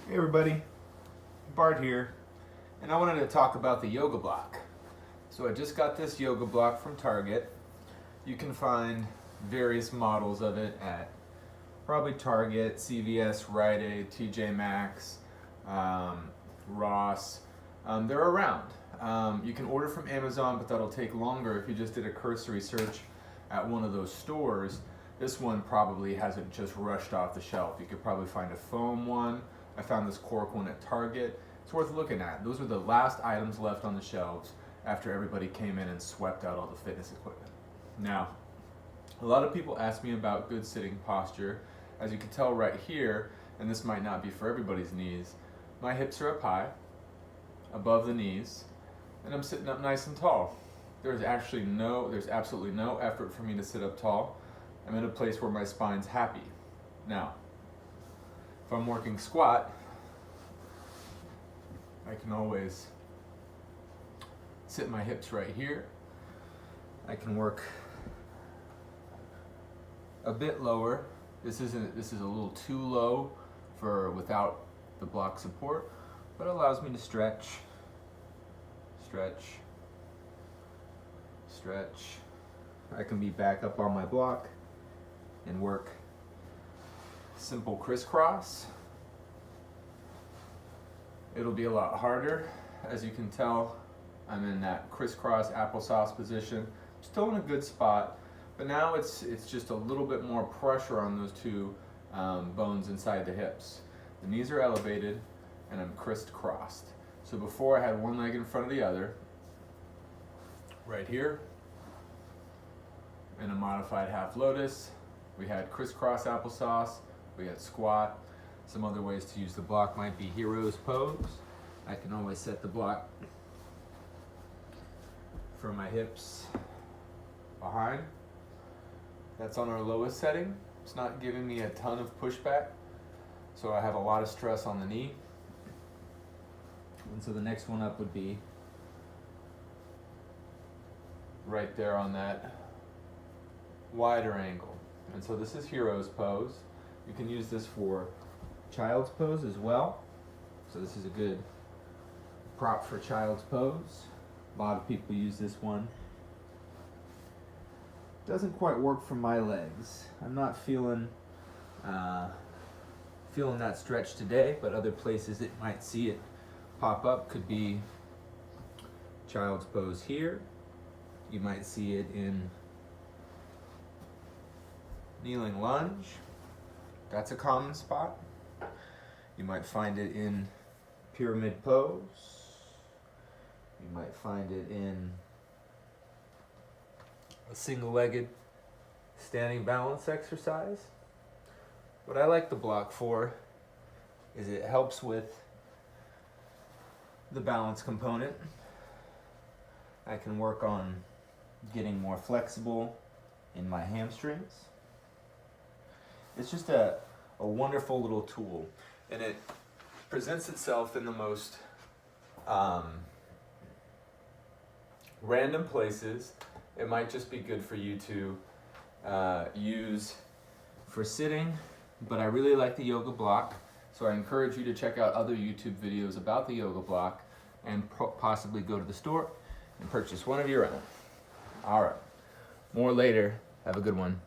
Hey everybody, Bart here, and I wanted to talk about the yoga block. So I just got this yoga block from Target. You can find various models of it at probably Target, CVS, Rite Aid, TJ Maxx, Ross. They're around. You can order from Amazon, but that'll take longer if you just did a cursory search at one of those stores. This one probably hasn't just rushed off the shelf. You could probably find a foam one. I found this cork one at Target. It's worth looking at. Those were the last items left on the shelves after everybody came in and swept out all the fitness equipment. Now, a lot of people ask me about good sitting posture. As you can tell right here, and this might not be for everybody's knees, my hips are up high, above the knees, and I'm sitting up nice and tall. There's absolutely no effort for me to sit up tall. I'm in a place where my spine's happy. Now, if I'm working squat, I can always sit my hips right here. I can work a bit lower. This is a little too low for without the block support, but it allows me to stretch. I can be back up on my block and work simple crisscross. It'll be a lot harder. As you can tell, I'm in that crisscross applesauce position. Still in a good spot, but now it's just a little bit more pressure on those two bones inside the hips. The knees are elevated and I'm crisscrossed. So before I had one leg in front of the other, right here, in a modified half lotus, we had crisscross applesauce, we had squat. Some other ways to use the block might be hero's pose. I can always set the block for my hips behind. That's on our lowest setting. It's not giving me a ton of pushback, so I have a lot of stress on the knee. And so the next one up would be right there on that wider angle. And so this is hero's pose. You can use this for child's pose as well. So this is a good prop for child's pose. A lot of people use this one. Doesn't quite work for my legs. I'm not feeling that stretch today, but other places it might see it pop up could be child's pose here. You might see it in kneeling lunge. That's a common spot. You might find it in pyramid pose. You might find it in a single-legged standing balance exercise. What I like the block for is it helps with the balance component. I can work on getting more flexible in my hamstrings. It's just a wonderful little tool, and it presents itself in the most random places. It might just be good for you to use for sitting, but I really like the yoga block, so I encourage you to check out other YouTube videos about the yoga block and possibly go to the store and purchase one of your own. All right, more later. Have a good one.